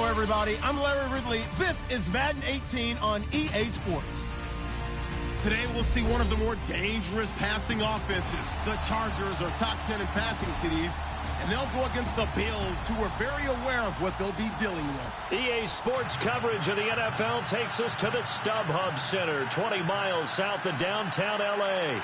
everybody. I'm Larry Ridley. This is Madden 18 on EA Sports. Today, we'll see one of the more dangerous passing offenses. The Chargers are top 10 in passing TDs, and they'll go against the Bills, who are very aware of what they'll be dealing with. EA Sports coverage of the NFL takes us to the StubHub Center, 20 miles south of downtown L.A.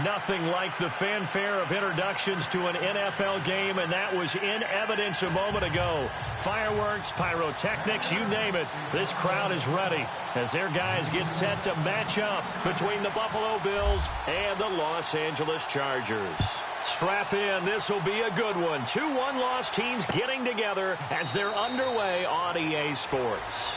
Nothing like the fanfare of introductions to an NFL game, and that was in evidence a moment ago. Fireworks, pyrotechnics, you name it. This crowd is ready as their guys get set to match up between the Buffalo Bills and the Los Angeles Chargers. Strap in, this will be a good one. 2 one-loss teams getting together as they're underway on EA Sports.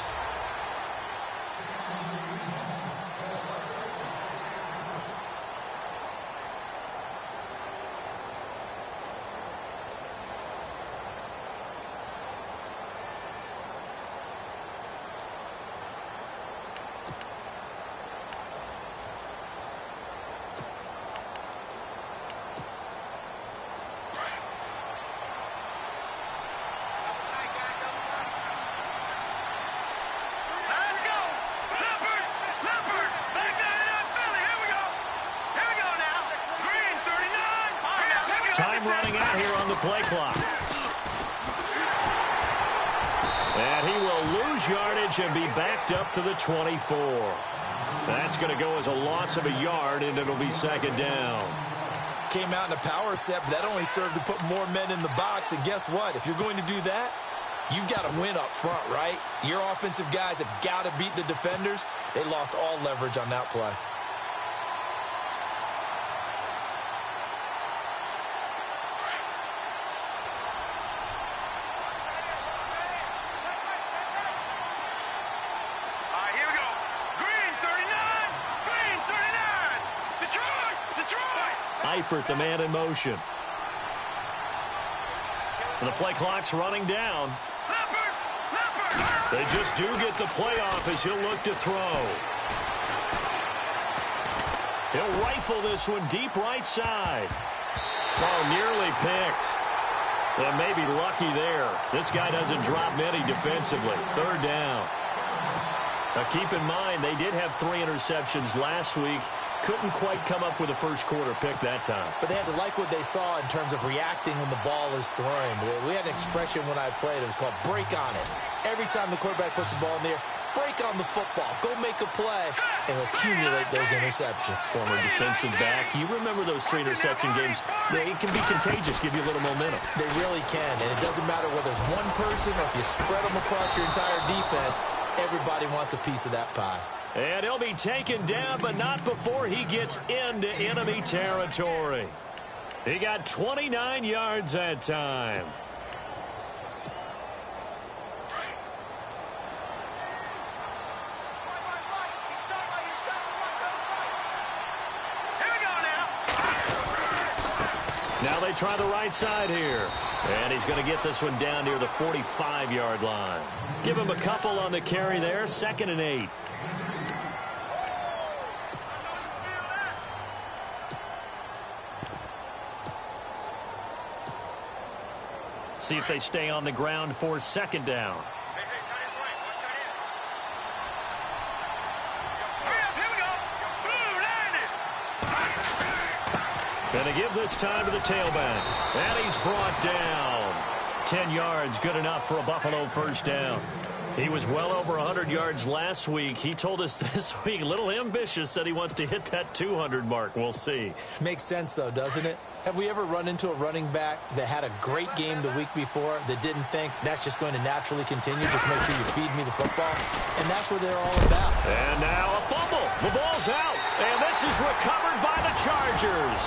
Time running out here on the play clock. And he will lose yardage and be backed up to the 24. That's going to go as a loss of a yard, and it'll be second down. Came out in a power set, but that only served to put more men in the box. And guess what? If you're going to do that, you've got to win up front, right? Your offensive guys have got to beat the defenders. They lost all leverage on that play. Eifert, the man in motion. And the play clock's running down. They just do get the play off as he'll look to throw. He'll rifle this one deep right side. Oh, nearly picked. And maybe lucky there. This guy doesn't drop many defensively. Third down. Now keep in mind, they did have 3 interceptions last week. Couldn't quite come up with a first quarter pick that time. But they had to like what they saw in terms of reacting when the ball is thrown. We had an expression when I played. It was called break on it. Every time the quarterback puts the ball in there, break on the football. Go make a play and accumulate those interceptions. Former defensive back. You remember those 3 interception games. It can be contagious, give you a little momentum. They really can. And it doesn't matter whether it's one person or if you spread them across your entire defense. Everybody wants a piece of that pie. And he'll be taken down, but not before he gets into enemy territory. He got 29 yards that time. Now they try the right side here. And he's going to get this one down near the 45-yard line. Give him a couple on the carry there. 2nd and 8. See if they stay on the ground for 2nd down. Going to give this time to the tailback. And he's brought down. 10 yards, good enough for a Buffalo first down. He was well over 100 yards last week. He told us this week, a little ambitious, said he wants to hit that 200 mark. We'll see. Makes sense, though, doesn't it? Have we ever run into a running back that had a great game the week before that didn't think that's just going to naturally continue? Just make sure you feed me the football. And that's what they're all about. And now a fumble. The ball's out. And this is recovered by the Chargers.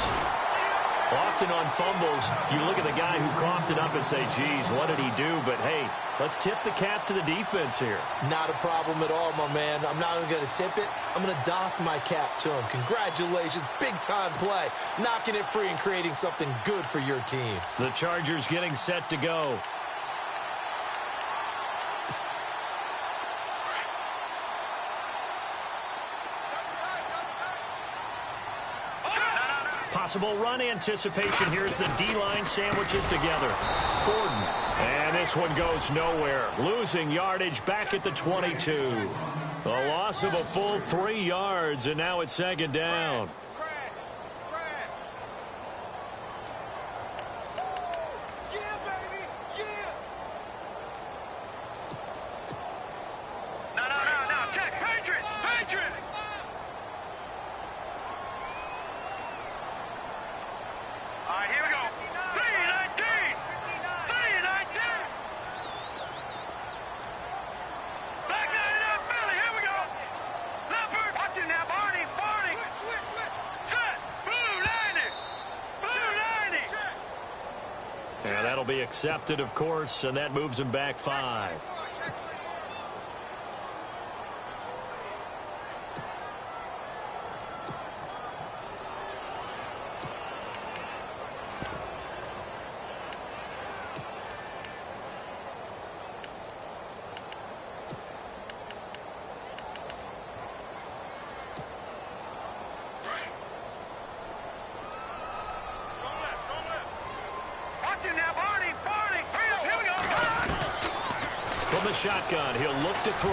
Often on fumbles, you look at the guy who coughed it up and say, geez, what did he do? But, hey, let's tip the cap to the defense here. Not a problem at all, my man. I'm not even going to tip it. I'm going to doff my cap to him. Congratulations. Big-time play. Knocking it free and creating something good for your team. The Chargers getting set to go. Possible run anticipation here as the D-line sandwiches together. Gordon. And this one goes nowhere. Losing yardage back at the 22. A loss of a full 3 yards, and now it's second down. And that'll be accepted, of course, and that moves him back 5. From the shotgun, he'll look to throw.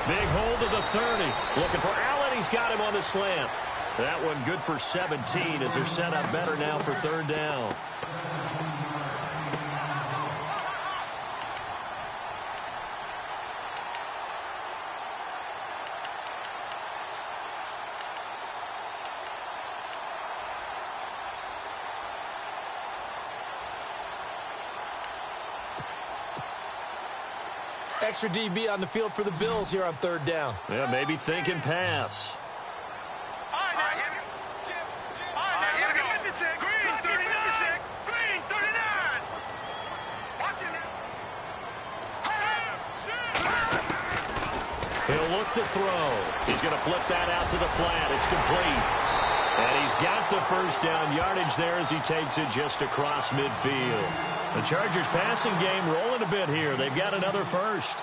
Big hold to the 30. Looking for Allen. He's got him on the slant. That one good for 17 as they're set up better now for third down. Extra DB on the field for the Bills here on third down. Yeah, maybe thinking pass. He'll look to throw. He's going to flip that out to the flat. It's complete. And he's got the first down yardage there as he takes it just across midfield. The Chargers passing game rolling a bit here. They've got another first.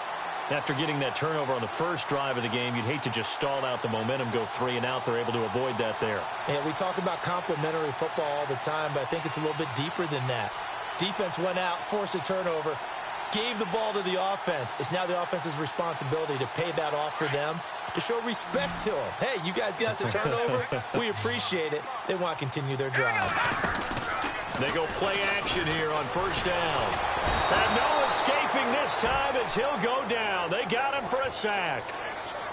After getting that turnover on the first drive of the game, you'd hate to just stall out the momentum, go 3 and out. They're able to avoid that there. And we talk about complementary football all the time, but I think it's a little bit deeper than that. Defense went out, forced a turnover, gave the ball to the offense. It's now the offense's responsibility to pay that off for them, to show respect to them. Hey, you guys got a turnover? We appreciate it. They want to continue their drive. They go play action here on first down. And no escaping this time as he'll go down. They got him for a sack.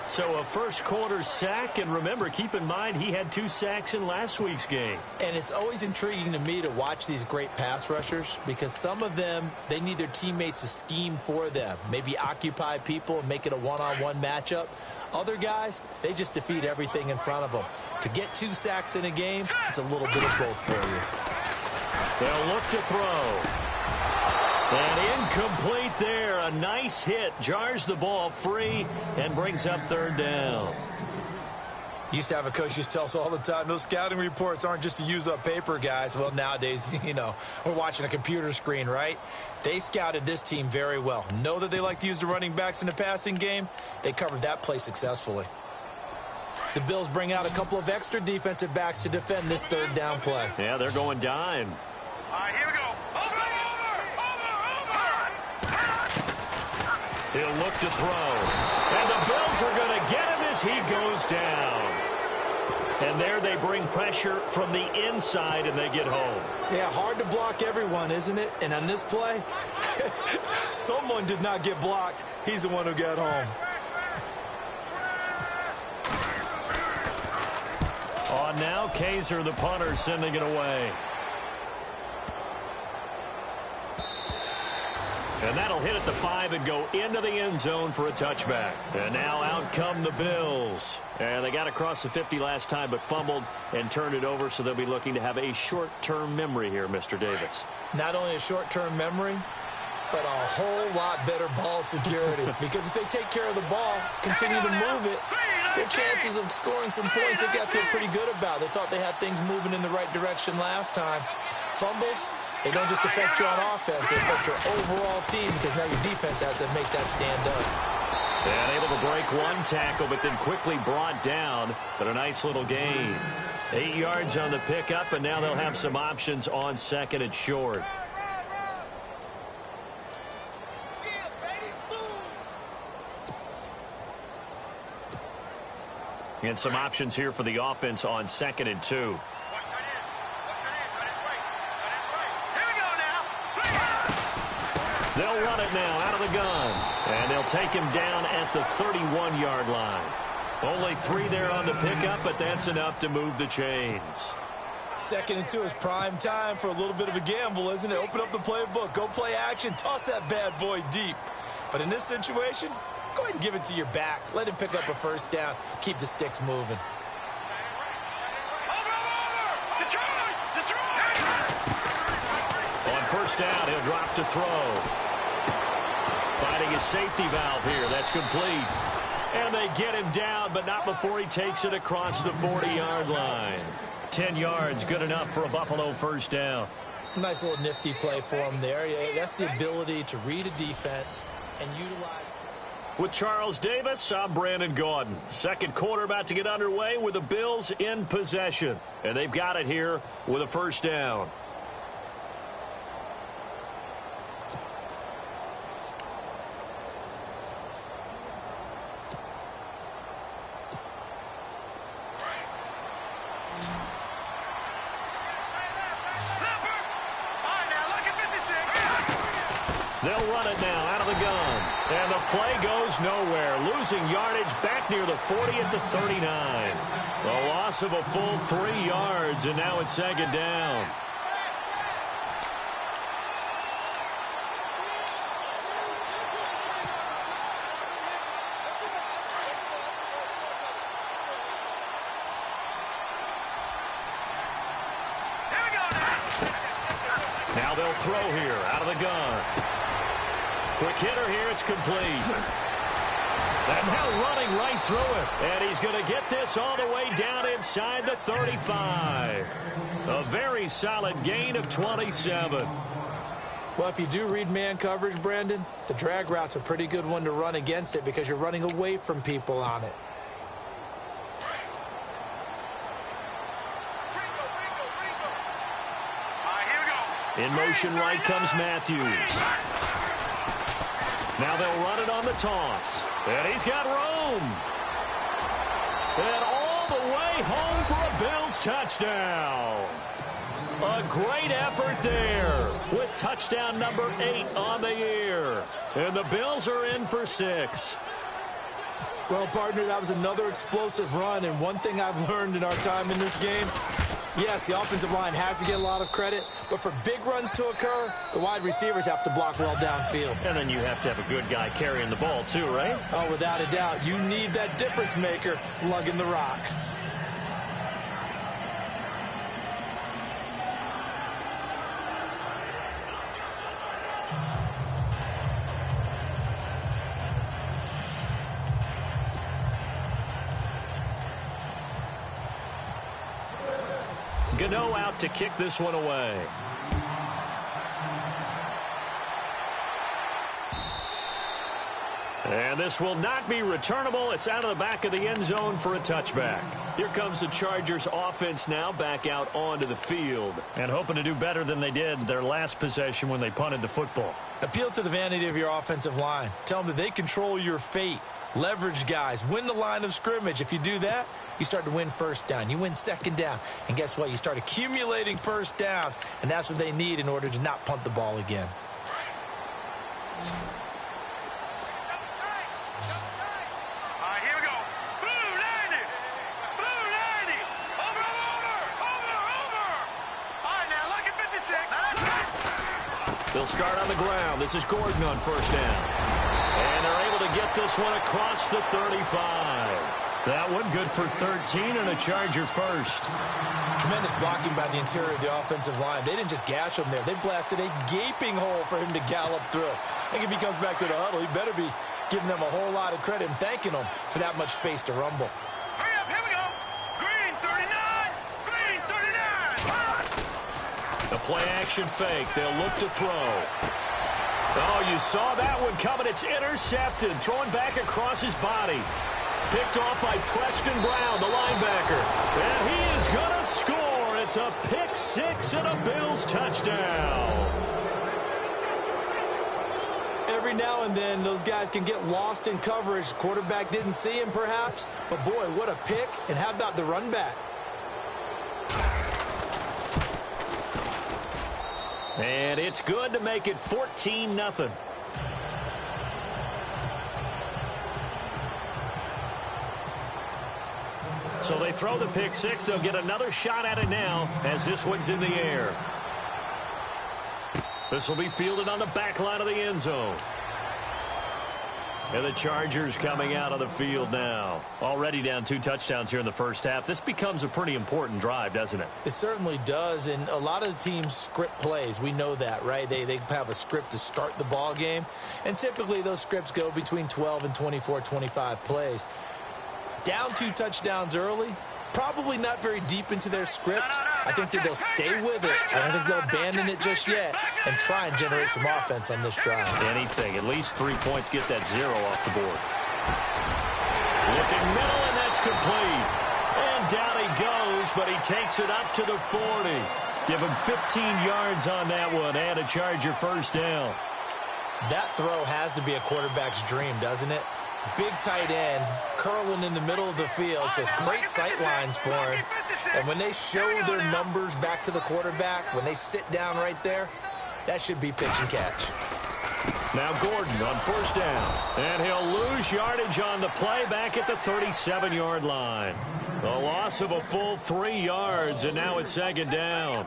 So a first quarter sack, and remember, keep in mind, he had 2 sacks in last week's game. And it's always intriguing to me to watch these great pass rushers because some of them, they need their teammates to scheme for them, maybe occupy people and make it a one-on-one matchup. Other guys, they just defeat everything in front of them. To get 2 sacks in a game, it's a little bit of both for you. They'll look to throw. And incomplete there. A nice hit. Jars the ball free and brings up third down. Used to have a coach used to tell us all the time, those scouting reports aren't just to use up paper, guys. Well, nowadays, you know, we're watching a computer screen, right? They scouted this team very well. Know that they like to use the running backs in the passing game. They covered that play successfully. The Bills bring out a couple of extra defensive backs to defend this third down play. Yeah, they're going dime. All right, here we go. He'll look to throw. And the Bills are going to get him as he goes down. And there they bring pressure from the inside and they get home. Yeah, hard to block everyone, isn't it? And on this play, someone did not get blocked. He's the one who got home. On now, Kaiser, the punter, sending it away. And that'll hit at the 5 and go into the end zone for a touchback. And now out come the Bills. And they got across the 50 last time but fumbled and turned it over, so they'll be looking to have a short-term memory here, Mr. Davis. Not only a short-term memory, but a whole lot better ball security. Because if they take care of the ball, continue to move it, their chances of scoring some points, they've got to feel pretty good about. They thought they had things moving in the right direction last time. Fumbles, they don't just affect you on offense, they affect your overall team because now your defense has to make that stand up. And able to break one tackle, but then quickly brought down. But a nice little gain. 8 yards on the pickup, and now they'll have some options on second and short. And some options here for the offense on 2nd and 2. They'll run it now out of the gun. And they'll take him down at the 31-yard line. Only 3 there on the pickup, but that's enough to move the chains. 2nd and 2 is prime time for a little bit of a gamble, isn't it? Open up the playbook, go play action, toss that bad boy deep. But in this situation, go ahead and give it to your back. Let him pick up a first down. Keep the sticks moving. On first down, he'll drop to throw. Finding his safety valve here. That's complete. And they get him down, but not before he takes it across the 40-yard line. 10 yards, good enough for a Buffalo first down. Nice little nifty play for him there. Yeah, that's the ability to read a defense and utilize. With Charles Davis, I'm Brandon Gaudin. Second quarter about to get underway with the Bills in possession. And they've got it here with a first down. They'll run it now out of the gun. And the play goes nowhere. Losing yardage back near the 40 at the 39. A loss of a full 3 yards, and now it's 2nd down. Now they'll throw here out of the gun. Quick hitter here, it's complete. And now running right through it. And he's going to get this all the way down inside the 35. A very solid gain of 27. Well, if you do read man coverage, Brandon, the drag route's a pretty good one to run against it because you're running away from people on it. In motion right comes Matthews. Now they'll run it on the toss. And he's got room. And all the way home for a Bills touchdown. A great effort there with touchdown number 8 on the year. And the Bills are in for 6. Well, partner, that was another explosive run. And one thing I've learned in our time in this game, yes, the offensive line has to get a lot of credit, but for big runs to occur, the wide receivers have to block well downfield. And then you have to have a good guy carrying the ball too, right? Oh, without a doubt. You need that difference maker lugging the rock. Gano out to kick this one away. And this will not be returnable. It's out of the back of the end zone for a touchback. Here comes the Chargers offense now back out onto the field and hoping to do better than they did their last possession when they punted the football. Appeal to the vanity of your offensive line. Tell them that they control your fate. Leverage guys. Win the line of scrimmage. If you do that, you start to win first down. You win second down. And guess what? You start accumulating first downs. And that's what they need in order to not punt the ball again. They'll start on the ground. This is Gordon on first down. And they're able to get this one across the 35. That one good for 13 and a Charger first. Tremendous blocking by the interior of the offensive line. They didn't just gash him there. They blasted a gaping hole for him to gallop through. I think if he comes back to the huddle, he better be giving them a whole lot of credit and thanking them for that much space to rumble. Hurry up, here we go. Green 39. Green 39. The play action fake. They'll look to throw. Oh, you saw that one coming. It's intercepted. Throwing back across his body. Picked off by Preston Brown, the linebacker. And he is going to score. It's a pick six and a Bills touchdown. every now and then those guys can get lost in coverage. Quarterback didn't see him perhaps, but boy, what a pick. And how about the run back? And it's good to make it 14-0. So they throw the pick six. They'll get another shot at it now as this one's in the air. This will be fielded on the back line of the end zone. And the Chargers coming out of the field now. Already down 2 touchdowns here in the first half. This becomes a pretty important drive, doesn't it? It certainly does, and a lot of teams script plays. We know that, right? They have a script to start the ball game, and typically those scripts go between 12 and 24, 25 plays. Down 2 touchdowns early, probably not very deep into their script. I think that they'll stay with it. I don't think they'll abandon it just yet and try and generate some offense on this drive. Anything. At least 3 points, get that 0 off the board. Looking middle, and that's complete. And down he goes, but he takes it up to the 40. Give him 15 yards on that one and a Charger first down. That throw has to be a quarterback's dream, doesn't it? Big tight end, curling in the middle of the field, so it's great sight lines for him. And when they show their numbers back to the quarterback, when they sit down right there, that should be pitch and catch. Now Gordon on first down. And he'll lose yardage on the play back at the 37-yard line. The loss of a full 3 yards, and now it's second down.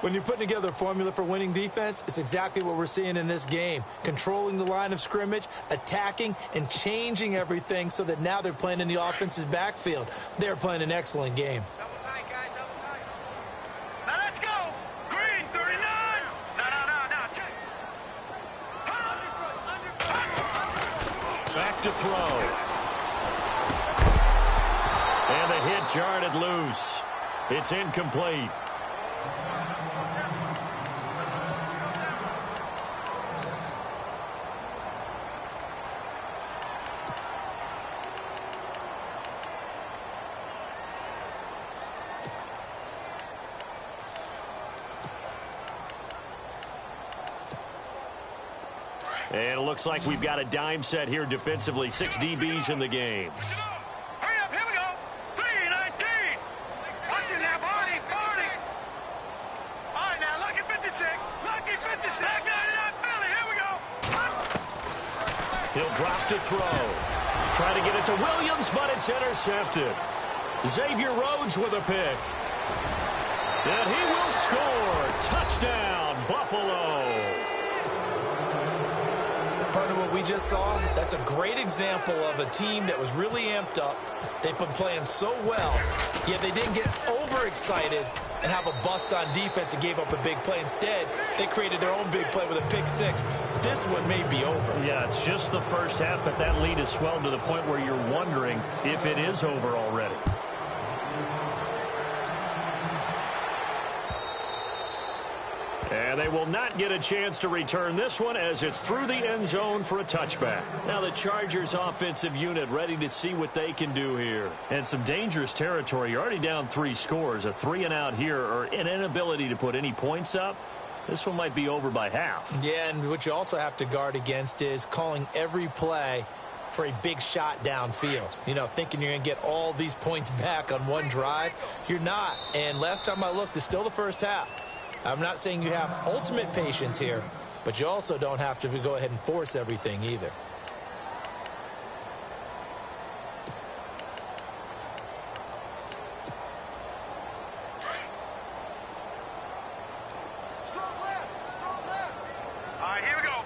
When you're putting together a formula for winning defense, it's exactly what we're seeing in this game. Controlling the line of scrimmage, attacking, and changing everything so that now they're playing in the offense's backfield. They're playing an excellent game. Double tight, guys, double tight. Now let's go. Green, 39. No. Back to throw. And the hit jarred it loose. It's incomplete. And it looks like we've got a dime set here defensively. 6 DBs in the game. Hurry up, here we go. 3-19. What's in that, Barney? All right, now, lucky 56. Lucky 56. Back 99, Philly, here we go. He'll drop to throw. Try to get it to Williams, but it's intercepted. Xavier Rhodes with a pick. And he will score. Touchdown, Buffalo. Part of what we just saw, that's a great example of a team that was really amped up. They've been playing so well, yet they didn't get overexcited and have a bust on defense and gave up a big play. Instead, they created their own big play with a pick six. This one may be over. Yeah, it's just the first half, but that lead has swelled to the point where you're wondering if it is over already. And they will not get a chance to return this one as it's through the end zone for a touchback. Now the Chargers offensive unit ready to see what they can do here. And some dangerous territory. You're already down 3 scores. A 3-and-out here or an inability to put any points up. This one might be over by half. Yeah, and what you also have to guard against is calling every play for a big shot downfield. You know, thinking you're going to get all these points back on one drive. You're not. And last time I looked, it's still the first half. I'm not saying you have ultimate patience here, but you also don't have to go ahead and force everything either. All right, here we go.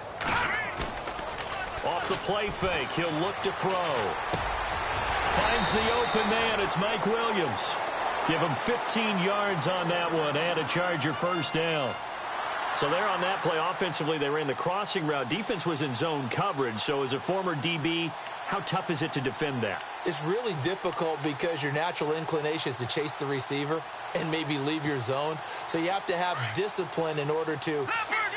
Off the play fake, he'll look to throw. Finds the open man, it's Mike Williams. Give him 15 yards on that one and a Charger first down. So there on that play, offensively, they ran the crossing route. Defense was in zone coverage, so as a former DB, how tough is it to defend that? It's really difficult because your natural inclination is to chase the receiver and maybe leave your zone. So you have to have discipline in order to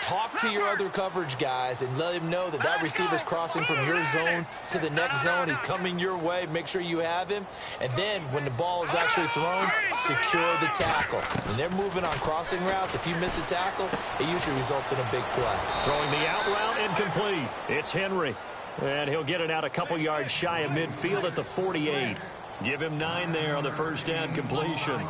talk to your other coverage guys and let him know that that receiver's crossing from your zone to the next zone. He's coming your way. Make sure you have him. And then when the ball is actually thrown, secure the tackle. When they're moving on crossing routes, if you miss a tackle, it usually results in a big play. Throwing the out route incomplete. It's Henry. And he'll get it out a couple yards shy of midfield at the 48. Give him 9 there on the first down completion.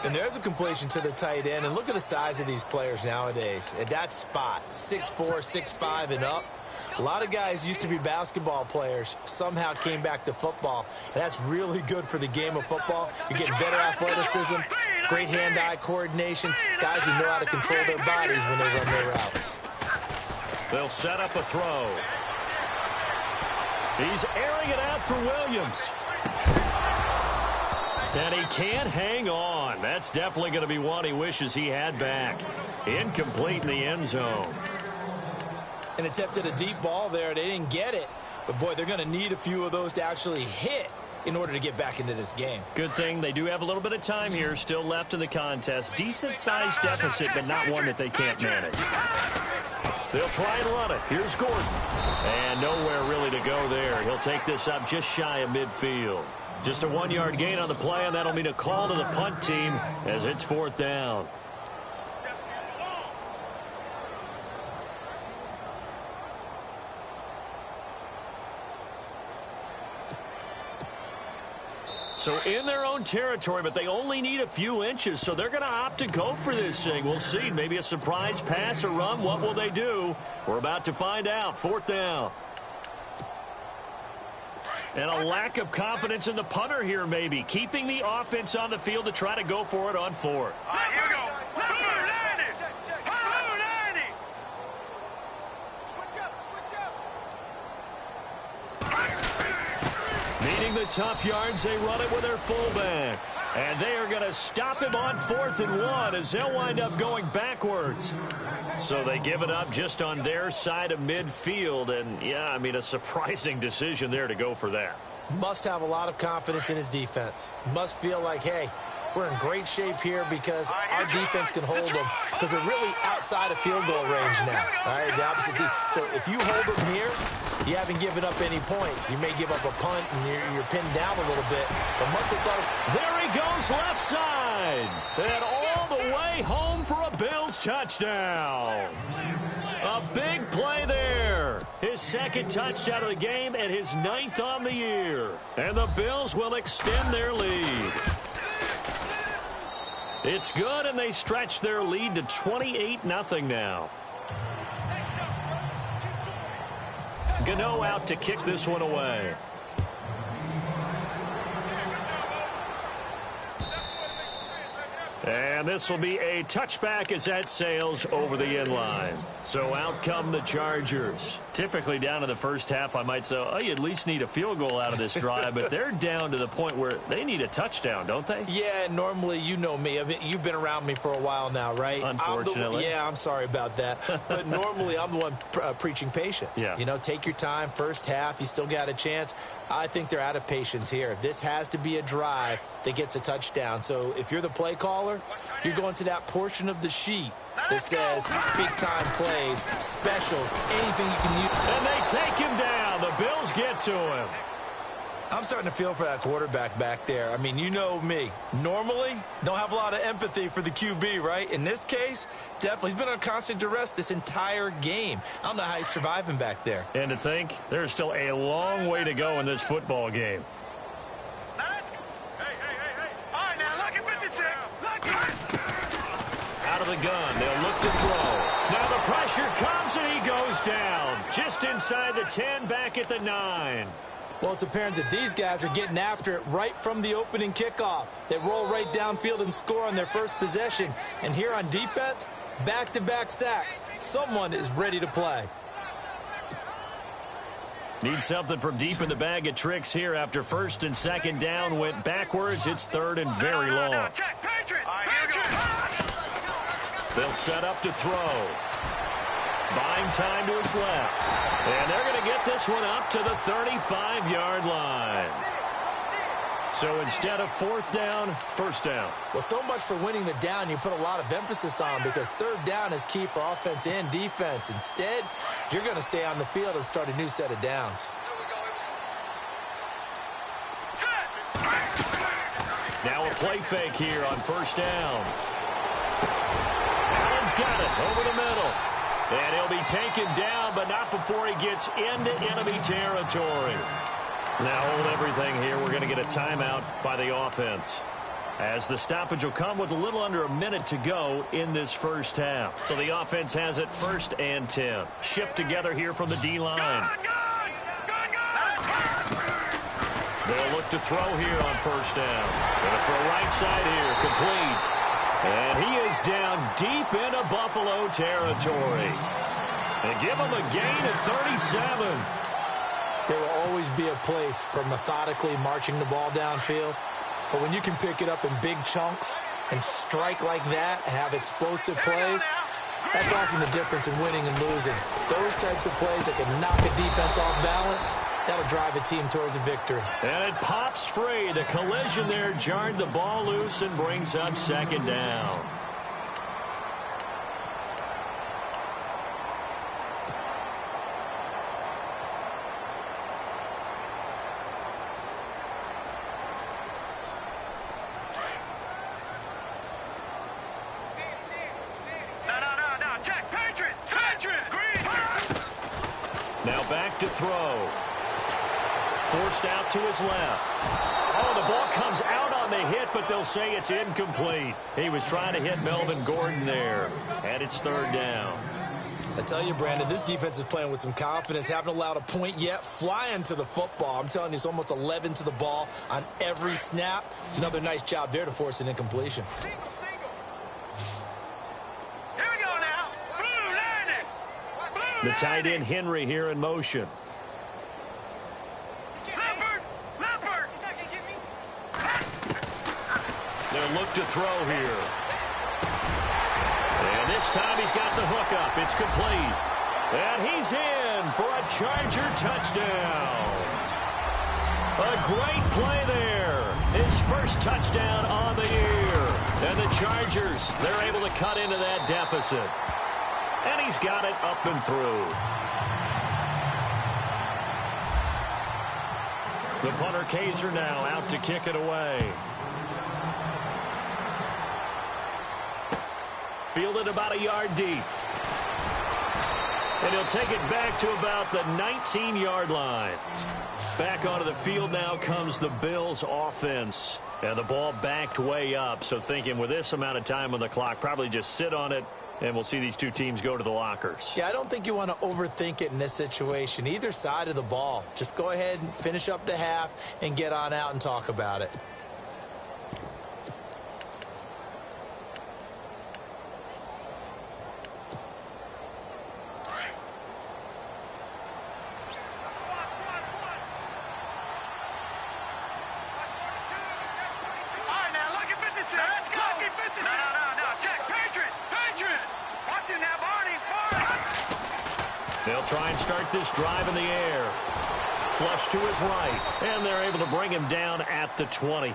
And there's a completion to the tight end. And look at the size of these players nowadays. At that spot, 6'4", 6'5", and up. A lot of guys used to be basketball players, somehow came back to football. And that's really good for the game of football. You're getting better athleticism, great hand-eye coordination, guys who know how to control their bodies when they run their routes. They'll set up a throw. He's airing it out for Williams. And he can't hang on. That's definitely going to be one he wishes he had back. Incomplete in the end zone. And attempted a deep ball there. They didn't get it. But, boy, they're going to need a few of those to actually hit in order to get back into this game. Good thing they do have a little bit of time here still left in the contest. Decent-sized deficit, but not one that they can't manage. They'll try and run it. Here's Gordon. And nowhere really to go there. He'll take this up just shy of midfield. Just a 1-yard gain on the play, and that'll mean a call to the punt team as it's 4th down. So in their own territory, but they only need a few inches, so they're going to opt to go for this thing. We'll see. Maybe a surprise pass or run. What will they do? We're about to find out. 4th down. And a lack of confidence in the punter here, maybe. Keeping the offense on the field to try to go for it on 4th. All right, here we go. Needing the tough yards, they run it with their fullback. And they are going to stop him on 4th and 1 as they'll wind up going backwards. So they give it up just on their side of midfield. And, yeah, I mean, a surprising decision there to go for that. Must have a lot of confidence in his defense. Must feel like, hey, we're in great shape here because our defense can hold them because they're really outside of field goal range now. All right, the opposite team. So if you hold them here, you haven't given up any points. You may give up a punt and you're pinned down a little bit. But must have thought, there he goes left side. And all the way home for a Bills touchdown. A big play there. His 2nd touchdown of the game and his 9th on the year. And the Bills will extend their lead. It's good, and they stretch their lead to 28-0 now. Gano out to kick this one away. And this will be a touchback as that sails over the end line. So out come the Chargers. Typically down in the first half, I might say, oh, you at least need a field goal out of this drive. But they're down to the point where they need a touchdown, don't they? Yeah, normally, you know me. I mean, you've been around me for a while now, right? Unfortunately. I'm sorry about that. But normally, I'm the one preaching patience. Yeah. You know, take your time. First half, you still got a chance. I think they're out of patience here. This has to be a drive that gets a touchdown. So if you're the play caller, you're going to that portion of the sheet that says big-time plays, specials, anything you can use. And they take him down. The Bills get to him. I'm starting to feel for that quarterback back there. I mean, you know me. Normally, don't have a lot of empathy for the QB, right? In this case, definitely. He's been on constant duress this entire game. I don't know how he's surviving back there. And to think, there's still a long way to go in this football game. All right, now, look at 56. Out of the gun, they'll look to throw. Now the pressure comes, and he goes down. Just inside the 10, back at the 9. Well, it's apparent that these guys are getting after it right from the opening kickoff. They roll right downfield and score on their first possession. And here on defense, back-to-back sacks. Someone is ready to play. Need something from deep in the bag of tricks here after 1st and 2nd down went backwards. It's 3rd and very long. They'll set up to throw. Buying time to his left. And they're going to get this one up to the 35-yard line. So instead of fourth down, first down. Well, so much for winning the down you put a lot of emphasis on, because third down is key for offense and defense. Instead, you're going to stay on the field and start a new set of downs. Now a play fake here on first down. Allen's got it over the middle. And he'll be taken down, but not before he gets into enemy territory. Now hold everything here. We're going to get a timeout by the offense, as the stoppage will come with a little under a minute to go in this first half. So the offense has it 1st and 10. Shift together here from the D-line. They'll look to throw here on first down. Going to throw right side here, complete. And he is down deep into Buffalo territory. And give him a gain of 37. There will always be a place for methodically marching the ball downfield. But when you can pick it up in big chunks and strike like that, have explosive plays, that's often the difference in winning and losing. Those types of plays that can knock a defense off balance, that'll drive a team towards a victory. And it pops free. The collision there jarred the ball loose and brings up second down. Now back to throw. Forced out to his left. Oh, the ball comes out on the hit, but they'll say it's incomplete. He was trying to hit Melvin Gordon there. And it's third down. I tell you, Brandon, this defense is playing with some confidence. Haven't allowed a point yet. Flying to the football. I'm telling you, it's almost 11 to the ball on every snap. Another nice job there to force an incompletion. The tight end Henry here in motion. They'll look to throw here. And this time he's got the hook up. It's complete. And he's in for a Charger touchdown. A great play there. His first touchdown on the year. And the Chargers, they're able to cut into that deficit. And he's got it up and through. The punter Kaiser now out to kick it away. Fielded about a yard deep. And he'll take it back to about the 19-yard line. Back onto the field now comes the Bills offense. And the ball backed way up. So thinking with this amount of time on the clock, probably just sit on it. And we'll see these two teams go to the lockers. Yeah, I don't think you want to overthink it in this situation. Either side of the ball. Just go ahead and finish up the half and get on out and talk about it. They'll try and start this drive in the air. Flush to his right. And they're able to bring him down at the 20.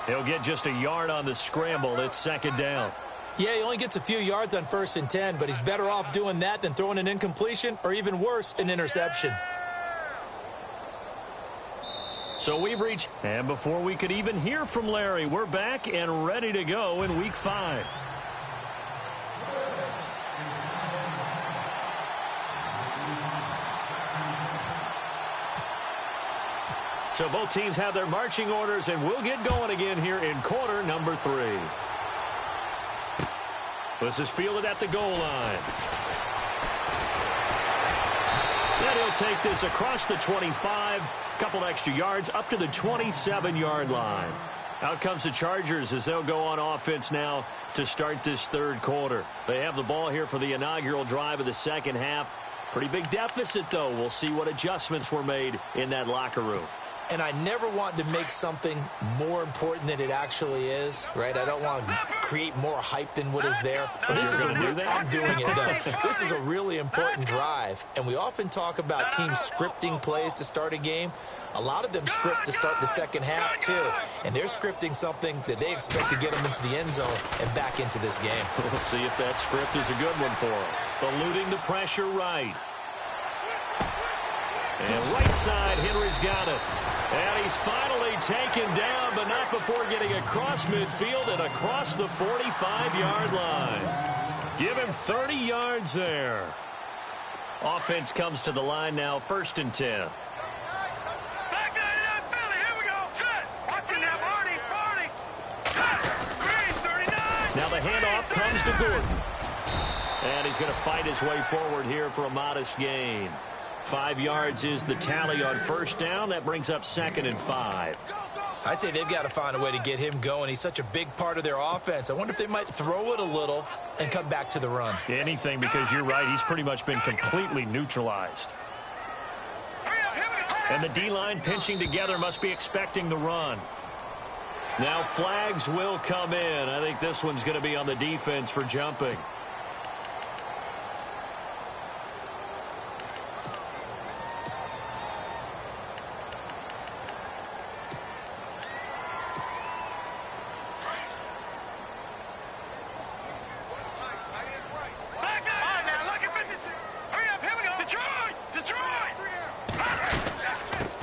He'll get just a yard on the scramble. It's second down. Yeah, he only gets a few yards on 1st and 10, but he's better off doing that than throwing an incompletion or even worse, an interception. So we've reached, and before we could even hear from Larry, we're back and ready to go in Week 5. So both teams have their marching orders, and we'll get going again here in quarter number 3. This is fielded at the goal line. And he'll take this across the 25, couple extra yards, up to the 27-yard line. Out comes the Chargers as they'll go on offense now to start this third quarter. They have the ball here for the inaugural drive of the second half. Pretty big deficit, though. We'll see what adjustments were made in that locker room. And I never want to make something more important than it actually is, right? I don't want to create more hype than what is there. But this is I'm doing it, though. This is a really important drive. And we often talk about teams scripting plays to start a game. A lot of them script to start the second half, too. And they're scripting something that they expect to get them into the end zone and back into this game. We'll see if that script is a good one for them. Eluding the pressure right. And right side, Henry's got it. And he's finally taken down, but not before getting across midfield and across the 45-yard line. Give him 30 yards there. Offense comes to the line now, 1st and 10. Back to Philly. Here we go. Set. Watch it now, Barney. Set. Green, 39. Now the handoff comes to Gordon. And he's going to fight his way forward here for a modest gain. 5 yards is the tally on 1st down. That brings up 2nd and 5. I'd say they've got to find a way to get him going. He's such a big part of their offense. I wonder if they might throw it a little and come back to the run. Anything, because you're right. He's pretty much been completely neutralized. And the D-line pinching together must be expecting the run. Now flags will come in. I think this one's going to be on the defense for jumping.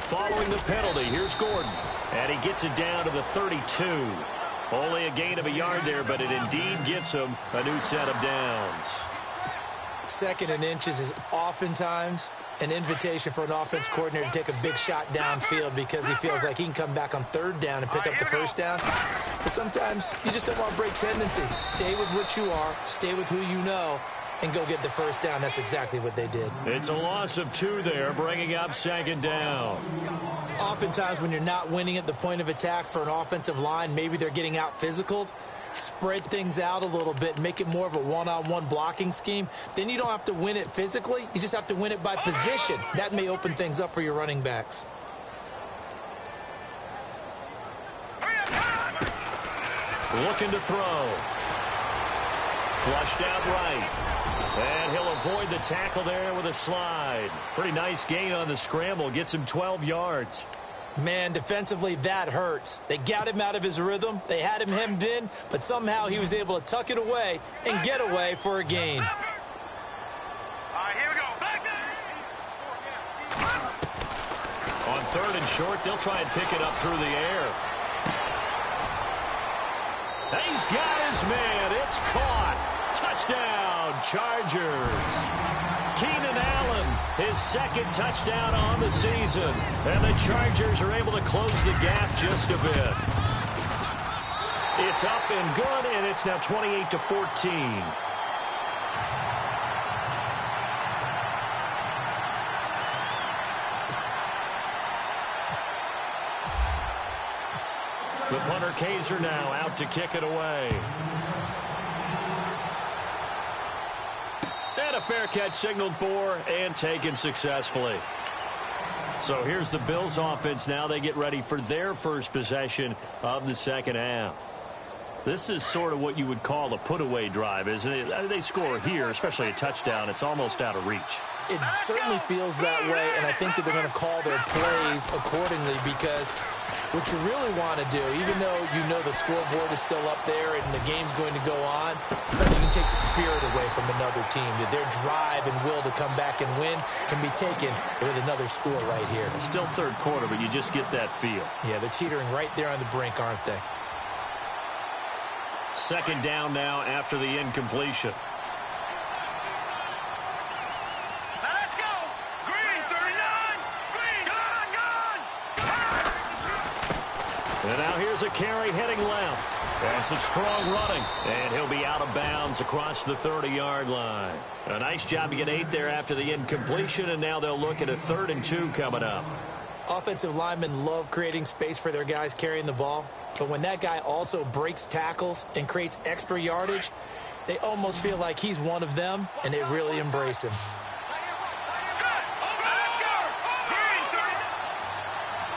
Following the penalty, here's Gordon. And he gets it down to the 32. Only a gain of a yard there, but it indeed gets him a new set of downs. 2nd and inches is oftentimes an invitation for an offense coordinator to take a big shot downfield because he feels like he can come back on 3rd down and pick up the 1st down. But sometimes you just don't want to break tendency. Stay with what you are, stay with who you know, and go get the 1st down. That's exactly what they did. It's a loss of 2 there, bringing up 2nd down. Oftentimes when you're not winning at the point of attack for an offensive line, maybe they're getting out physical. Spread things out a little bit, make it more of a one-on-one blocking scheme. Then you don't have to win it physically. You just have to win it by position. That may open things up for your running backs. Looking to throw. Flushed out right. And he'll avoid the tackle there with a slide. Pretty nice gain on the scramble. Gets him 12 yards. Man, defensively, that hurts. They got him out of his rhythm. They had him hemmed in, but somehow he was able to tuck it away and get away for a gain. All right, here we go. Back there. On 3rd and short, they'll try and pick it up through the air. He's got his man. It's caught. Touchdown, Chargers. Keenan Allen, his 2nd touchdown on the season. And the Chargers are able to close the gap just a bit. It's up and good, and it's now 28-14. The punter Kaiser now out to kick it away. And a fair catch signaled for and taken successfully. So here's the Bills offense now. They get ready for their first possession of the 2nd half. This is sort of what you would call a put-away drive, isn't it? They score here, especially a touchdown. It's almost out of reach. It certainly feels that way, and I think that they're going to call their plays accordingly because what you really want to do, even though you know the scoreboard is still up there and the game's going to go on, but you can take the spirit away from another team. That their drive and will to come back and win can be taken with another score right here. It's still 3rd quarter, but you just get that feel. Yeah, they're teetering right there on the brink, aren't they? 2nd down now after the incompletion. Now let's go. Green, 39. Green, gone. And now here's a carry heading left. And some strong running. And he'll be out of bounds across the 30-yard line. A nice job to get 8 there after the incompletion, and now they'll look at a 3rd and 2 coming up. Offensive linemen love creating space for their guys carrying the ball. But when that guy also breaks tackles and creates extra yardage, they almost feel like he's one of them, and they really embrace him.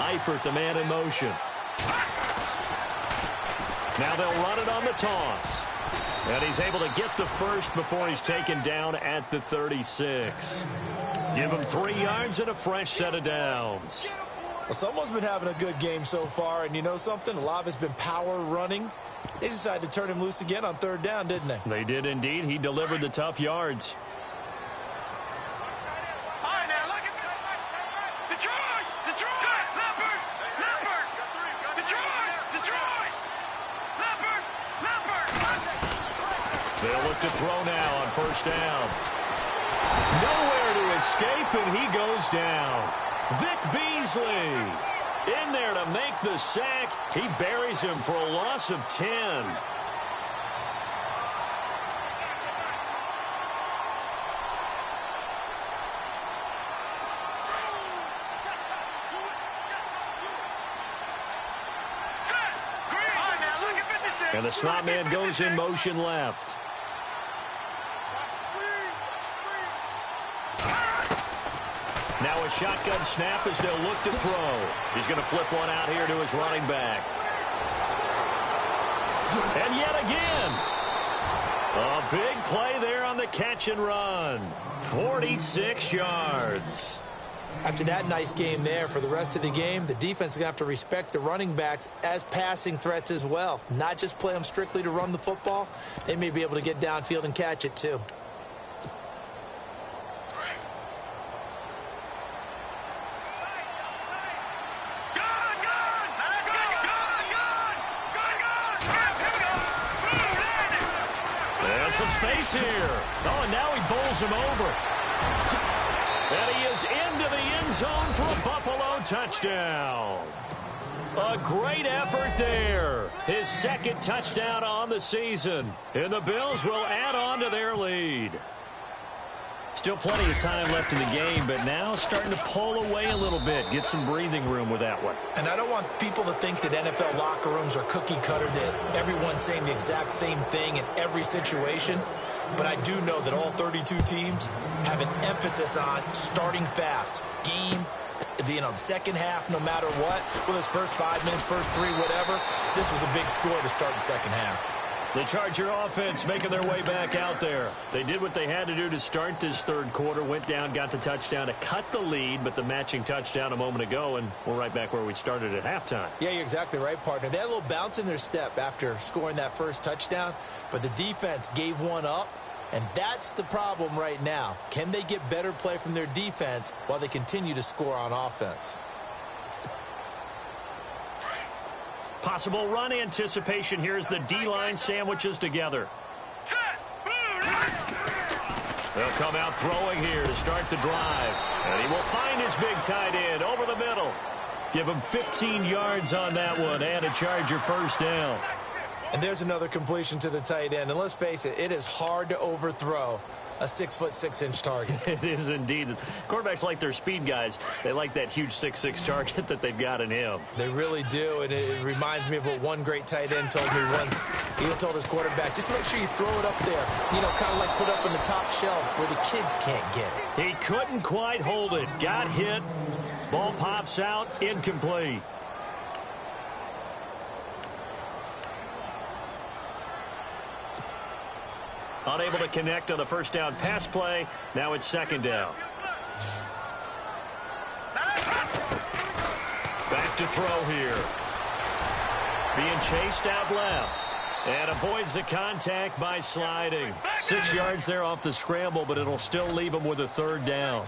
Eifert, the man in motion. Now they'll run it on the toss. And he's able to get the first before he's taken down at the 36. Give him 3 yards and a fresh set of downs. Well, someone's been having a good game so far, and you know something? A lot of it's been power running. They decided to turn him loose again on 3rd down, didn't they? They did indeed. He delivered the tough yards. They'll look to throw now on 1st down. Nowhere to escape, and he goes down. Vic Beasley in there to make the sack. He buries him for a loss of 10. And the slot man goes in motion left. Now a shotgun snap as they'll look to throw. He's going to flip one out here to his running back. And yet again, a big play there on the catch and run. 46 yards. After that nice game there, for the rest of the game, the defense is going to have to respect the running backs as passing threats as well. Not just play them strictly to run the football. They may be able to get downfield and catch it too. Some space here. Oh, and now he bowls him over. And he is into the end zone for a Buffalo touchdown. A great effort there. His 2nd touchdown on the season. And the Bills will add on to their lead. Still plenty of time left in the game, but now starting to pull away a little bit. Get some breathing room with that one. And I don't want people to think that NFL locker rooms are cookie cutter, that everyone's saying the exact same thing in every situation. But I do know that all 32 teams have an emphasis on starting fast. Game, the 2nd half, no matter what. Whether it's first 5 minutes, first 3, whatever. This was a big score to start the 2nd half. The Charger offense making their way back out there. They did what they had to do to start this 3rd quarter. Went down, got the touchdown to cut the lead, but the matching touchdown a moment ago, and we're right back where we started at halftime. Yeah, you're exactly right, partner. They had a little bounce in their step after scoring that first touchdown, but the defense gave one up, and that's the problem right now. Can they get better play from their defense while they continue to score on offense? Possible run anticipation. Here's the D-line sandwiches together. They'll come out throwing here to start the drive. And he will find his big tight end over the middle. Give him 15 yards on that one and a Charger 1st down. And there's another completion to the tight end. And let's face it, it is hard to overthrow a 6'6" target. It is indeed. Quarterbacks like their speed guys. They like that huge 6'6" target that they've got in him. They really do, and it reminds me of what one great tight end told me once. He told his quarterback, just make sure you throw it up there, kind of like put up in the top shelf where the kids can't get it. He couldn't quite hold it. Got hit. Ball pops out. Incomplete. Unable to connect on the 1st down pass play. Now it's 2nd down. Back to throw here. Being chased out left. And avoids the contact by sliding. 6 yards there off the scramble, but it'll still leave him with a 3rd down.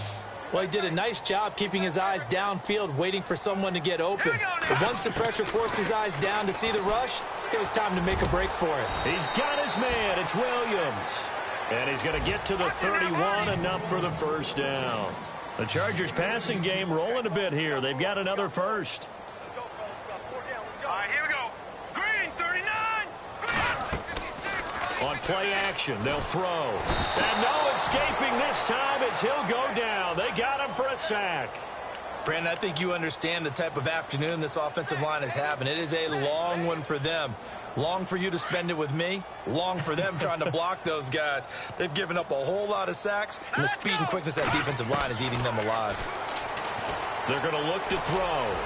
Well, he did a nice job keeping his eyes downfield, waiting for someone to get open. But once the pressure forced his eyes down to see the rush, it was time to make a break for it. He's got his man. It's Williams. And he's going to get to the 31, enough for the 1st down. The Chargers passing game rolling a bit here. They've got another 1st. All right, here we go. Green, 39. On play action, they'll throw. And no escaping this time as he'll go down. They got him for a sack. Brandon, I think you understand the type of afternoon this offensive line is having. It is a long one for them. Long for you to spend it with me. Long for them trying to block those guys. They've given up a whole lot of sacks, and the speed and quickness of that defensive line is eating them alive. They're going to look to throw.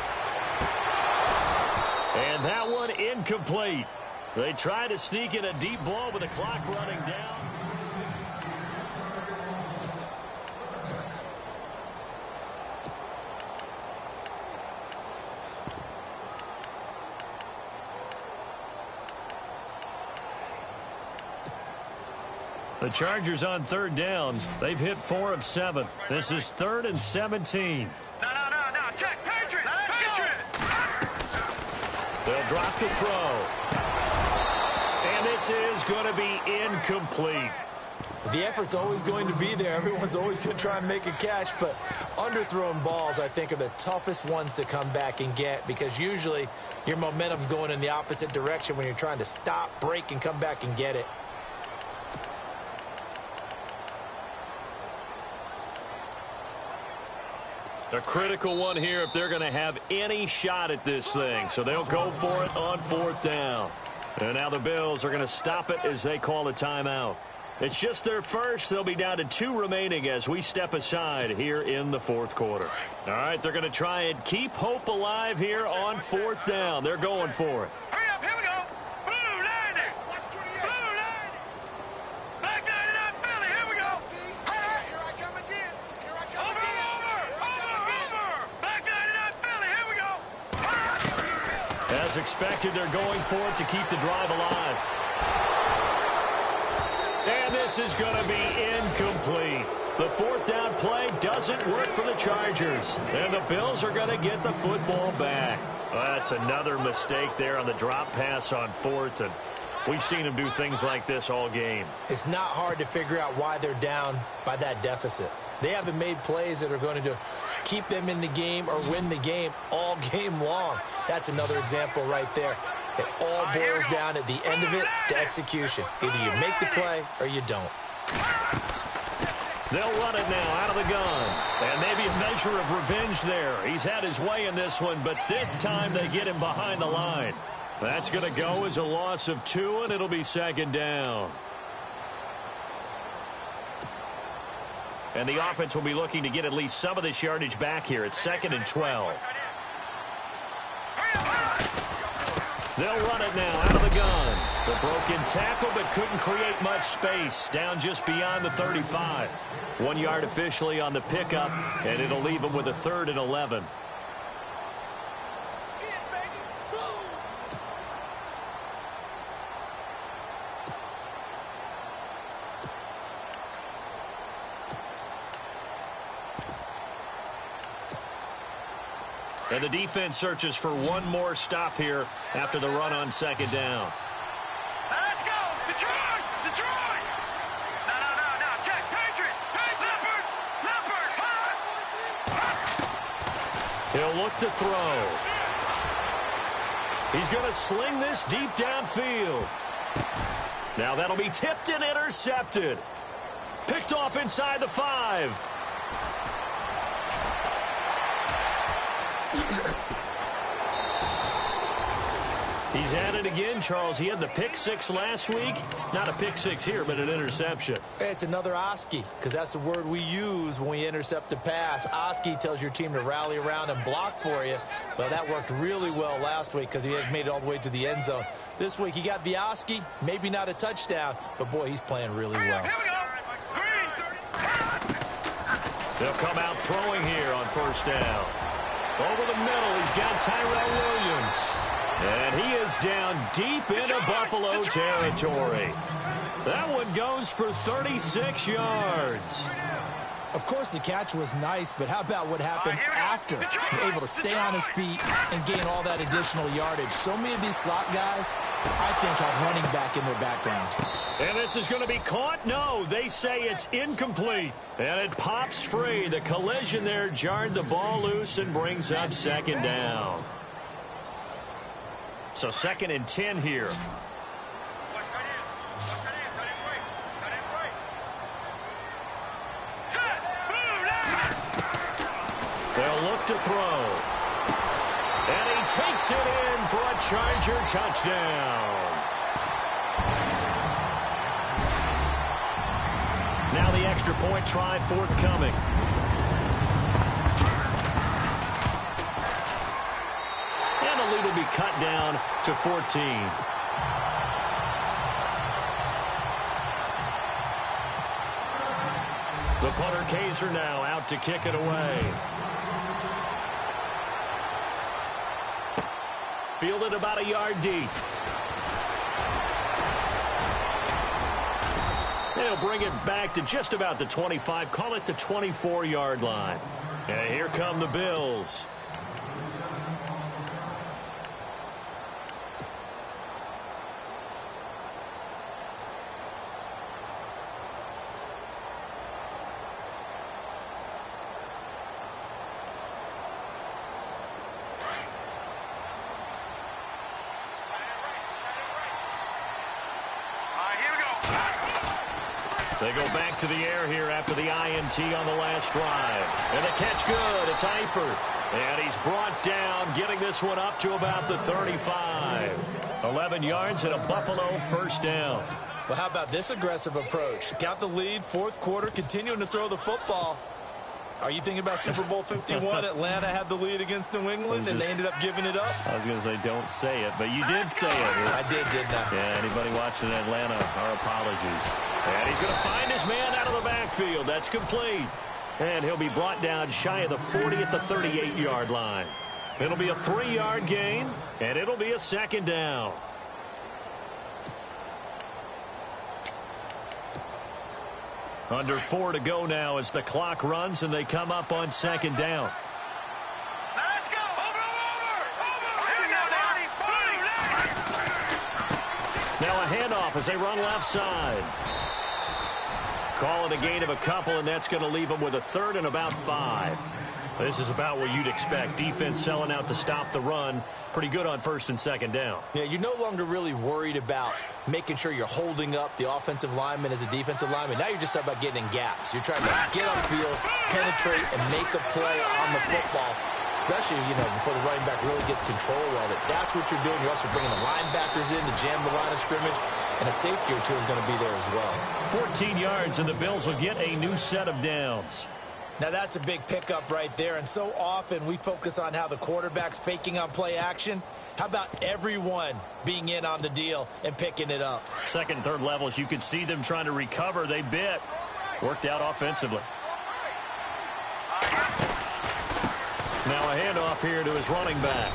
And that one incomplete. They try to sneak in a deep ball with the clock running down. The Chargers on third down. They've hit 4 of 7. This is 3rd and 17. No. Check. Patriot. Patriot. They'll drop the throw. And this is going to be incomplete. The effort's always going to be there. Everyone's always going to try and make a catch, but underthrown balls, I think, are the toughest ones to come back and get because usually your momentum's going in the opposite direction when you're trying to stop, break, and come back and get it. A critical one here if they're going to have any shot at this thing. So they'll go for it on 4th down. And now the Bills are going to stop it as they call a timeout. It's just their first. They'll be down to 2 remaining as we step aside here in the 4th quarter. All right, they're going to try and keep hope alive here on 4th down. They're going for it. Hurry up, here we go. Blue 90. Blue 90. Back 99 Philly, here we go. Here I come again. Over. Back 99 Philly, here we go. As expected, they're going for it to keep the drive alive. And this is going to be incomplete. The 4th down play doesn't work for the Chargers. And the Bills are going to get the football back. Well, that's another mistake there on the drop pass on 4th. And we've seen them do things like this all game. It's not hard to figure out why they're down by that deficit. They haven't made plays that are going to keep them in the game or win the game all game long. That's another example right there. It all boils down at the end of it to execution. Either you make the play or you don't. They'll run it now out of the gun. And maybe a measure of revenge there. He's had his way in this one, but this time they get him behind the line. That's going to go as a loss of 2, and it'll be 2nd down. And the offense will be looking to get at least some of this yardage back here. It's 2nd and 12. They'll run it now out of the gun. The broken tackle, but couldn't create much space. Down just beyond the 35. 1 yard officially on the pickup, and it'll leave them with a 3rd and 11. And the defense searches for one more stop here after the run on 2nd down. Let's go. Detroit. No. Check. Patriot. Leopard. He'll look to throw. He's going to sling this deep downfield. Now that'll be tipped and intercepted. Picked off inside the 5. He's at it again, Charles. He had the pick 6 last week. Not a pick 6 here, but an interception. It's another Oski, because that's the word we use when we intercept a pass. Oski tells your team to rally around and block for you. Well, that worked really well last week because he had made it all the way to the end zone. This week he got the Oski, maybe not a touchdown, but boy, he's playing really well. Here we go. They'll come out throwing here on 1st down. Over the middle, he's got Tyrell Williams. And he is down deep into Buffalo territory. That one goes for 36 yards. Of course, the catch was nice, but how about what happened after? Able to stay on his feet and gain all that additional yardage. So many of these slot guys, I think, have running back in their background. And this is going to be caught? No, they say it's incomplete. And it pops free. The collision there jarred the ball loose and brings up 2nd down. So 2nd and 10 here. They'll look to throw. And he takes it in for a Charger touchdown. Now the extra point try forthcoming. And the lead will be cut down to 14. The punter Kaiser now out to kick it away. Fielded about a yard deep. They'll bring it back to just about the 25. Call it the 24-yard line. And here come the Bills. They go back to the air here after the INT on the last drive. And the catch good. It's Eifert. And he's brought down, getting this one up to about the 35. 11 yards and a Buffalo first down. Well, how about this aggressive approach? Got the lead, fourth quarter, continuing to throw the football. Are you thinking about Super Bowl 51? Atlanta had the lead against New England, and they ended up giving it up? I was going to say, don't say it, but you did say it. I didn't I? Yeah, anybody watching Atlanta, our apologies. And he's going to find his man out of the backfield. That's complete. And he'll be brought down shy of the 40 at the 38-yard line. It'll be a 3-yard gain, and it'll be a second down. Under 4 to go now as the clock runs and they come up on second down. Let's go. Over. Now a handoff as they run left side. Call it a gain of a couple, and that's going to leave them with a third and about 5. This is about what you'd expect. Defense selling out to stop the run. Pretty good on first and second down. Yeah, you're no longer really worried about making sure you're holding up the offensive lineman as a defensive lineman. Now you're just about getting in gaps. You're trying to get upfield, penetrate, and make a play on the football, especially, before the running back really gets control of it. That's what you're doing. You're also bringing the linebackers in to jam the line of scrimmage, and a safety or two is going to be there as well. 14 yards, and the Bills will get a new set of downs. Now, that's a big pickup right there, and so often we focus on how the quarterback's faking on play action. How about everyone being in on the deal and picking it up? Second and third levels, you could see them trying to recover. They bit. Worked out offensively. Now a handoff here to his running back.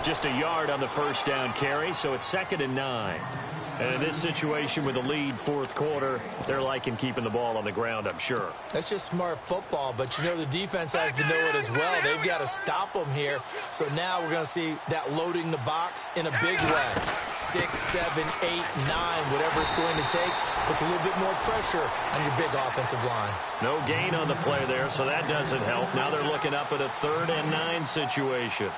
Just a yard on the first down carry, so it's 2nd and 9. And in this situation with the lead fourth quarter, they're liking keeping the ball on the ground, I'm sure. That's just smart football, but the defense has to know it as well. They've got to stop them here. So now we're going to see that loading the box in a big way. 6, 7, 8, 9, whatever it's going to take, puts a little bit more pressure on your big offensive line. No gain on the play there, so that doesn't help. Now they're looking up at a 3rd and 9 situation.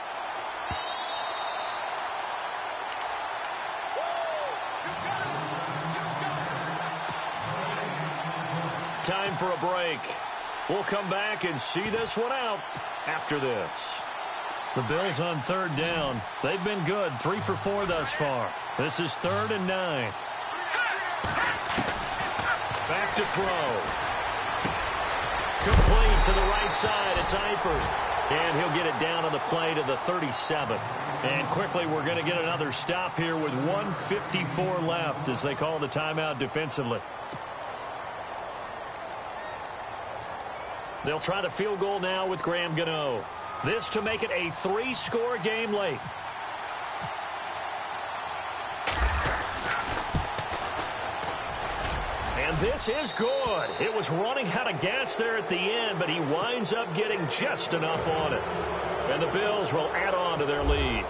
Time for a break. We'll come back and see this one out after this. The Bills on 3rd down. They've been good, 3 for 4 thus far. This is 3rd and 9. Back to throw. Complete to the right side. It's Eifert. And he'll get it down on the play to the 37. And quickly we're going to get another stop here with 1:54 left as they call the timeout defensively. They'll try the field goal now with Graham Gano. This to make it a 3-score game late. And this is good. It was running out of gas there at the end, but he winds up getting just enough on it. And the Bills will add on to their lead.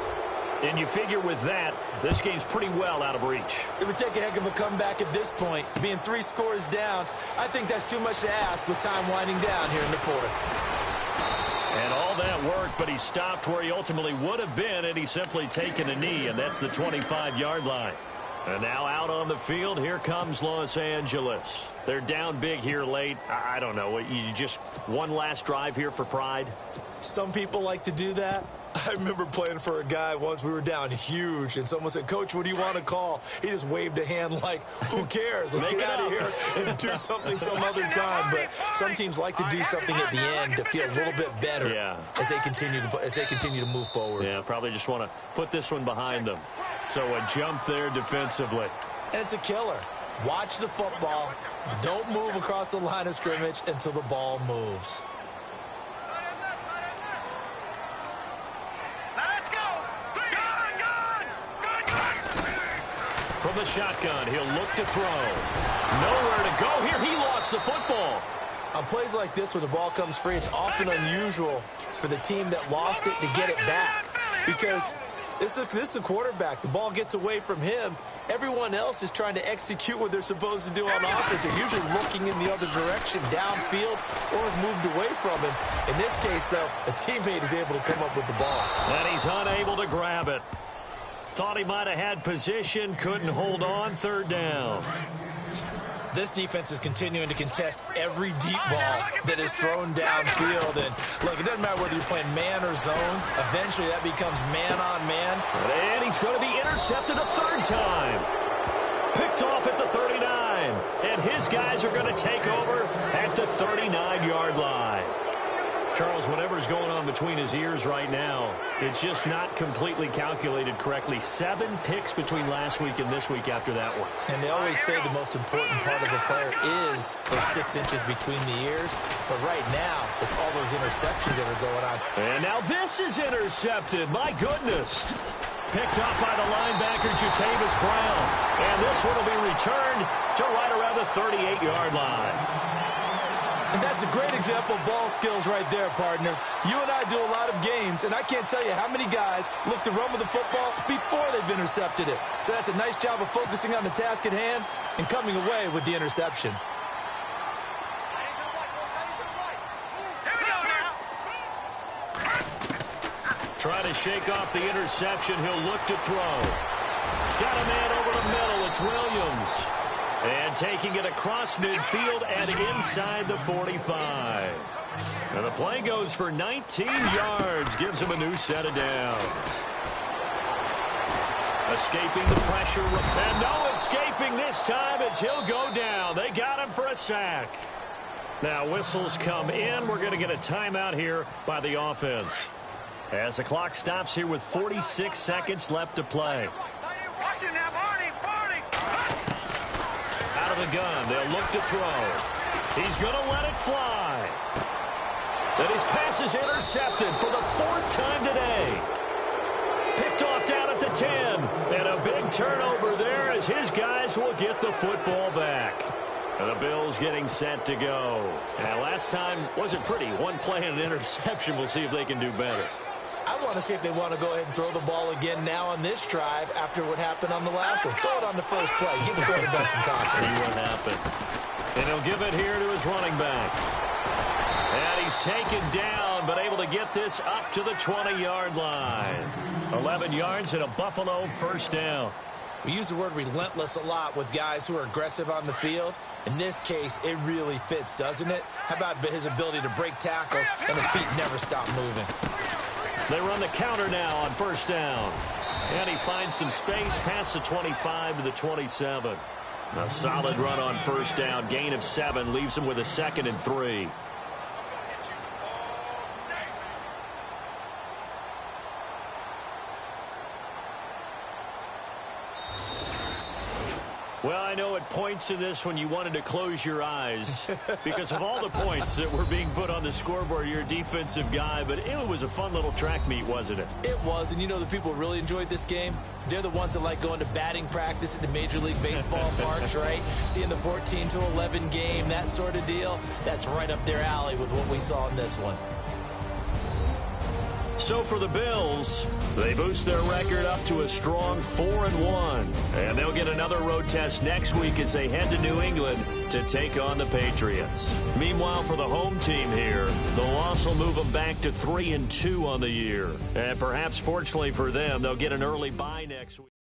And you figure with that, this game's pretty well out of reach. It would take a heck of a comeback at this point. Being 3 scores down, I think that's too much to ask with time winding down here in the 4th. And all that worked, but he stopped where he ultimately would have been, and he's simply taken a knee, and that's the 25-yard line. And now out on the field, here comes Los Angeles. They're down big here late. I don't know. You just one last drive here for pride? Some people like to do that. I remember playing for a guy once. We were down huge, and someone said, "Coach, what do you want to call?" He just waved a hand like, "Who cares? Let's get out of here and do something some other time." But some teams like to do something at the end to feel a little bit better as they continue to move forward. Yeah, probably just want to put this one behind them. So a jump there defensively. And it's a killer. Watch the football. Don't move across the line of scrimmage until the ball moves. Let's go. From the shotgun, he'll look to throw. Nowhere to go here. He lost the football. On plays like this, when the ball comes free, it's often unusual for the team that lost it to get it back. Because this is the quarterback. The ball gets away from him. Everyone else is trying to execute what they're supposed to do on offense. They're usually looking in the other direction, downfield, or have moved away from him. In this case, though, a teammate is able to come up with the ball. And he's unable to grab it. Thought he might have had position, couldn't hold on, third down. This defense is continuing to contest every deep ball that is thrown downfield. And look, it doesn't matter whether you're playing man or zone. Eventually, that becomes man on man. And he's going to be intercepted a third time. Picked off at the 39. And his guys are going to take over at the 39-yard line. Charles, whatever's going on between his ears right now, it's just not completely calculated correctly. 7 picks between last week and this week after that one. And they always say the most important part of a player is those 6 inches between the ears. But right now, it's all those interceptions that are going on. And now this is intercepted. My goodness. Picked up by the linebacker, Jatavis Brown. And this one will be returned to right around the 38-yard line. And that's a great example of ball skills right there, partner. You and I do a lot of games, and I can't tell you how many guys look to run with the football before they've intercepted it. So that's a nice job of focusing on the task at hand and coming away with the interception. Try to shake off the interception. He'll look to throw. Got a man over the middle. It's Williams. And taking it across midfield and inside the 45. And the play goes for 19 yards. Gives him a new set of downs. Escaping the pressure. No escaping this time as he'll go down. They got him for a sack. Now whistles come in. We're going to get a timeout here by the offense. As the clock stops here with 46 seconds left to play. Watch it now, Barney. Out of the gun, they'll look to throw. He's going to let it fly. Then his pass is intercepted for the 4th time today. Picked off down at the 10. And a big turnover there as his guys will get the football back. And the Bills getting set to go. And last time wasn't pretty. 1 play and an interception. We'll see if they can do better. I want to see if they want to go ahead and throw the ball again now on this drive after what happened on the last one. Throw it on the first play. Give the quarterback some confidence. See what happens. And he'll give it here to his running back. And he's taken down, but able to get this up to the 20-yard line. 11 yards and a Buffalo first down. We use the word relentless a lot with guys who are aggressive on the field. In this case, it really fits, doesn't it? How about his ability to break tackles and his feet never stop moving? They run the counter now on first down. And he finds some space past the 25 to the 27. A solid run on first down. Gain of 7 leaves him with a 2nd and 3. Well, I know at points in this when you wanted to close your eyes because of all the points that were being put on the scoreboard. You're a defensive guy, but it was a fun little track meet, wasn't it? It was, and you know the people who really enjoyed this game? They're the ones that like going to batting practice at the Major League Baseball parks, right? Seeing the 14-11 game, that sort of deal. That's right up their alley with what we saw in this one. So for the Bills, they boost their record up to a strong 4-1. And they'll get another road test next week as they head to New England to take on the Patriots. Meanwhile, for the home team here, the loss will move them back to 3-2 on the year. And perhaps fortunately for them, they'll get an early bye next week.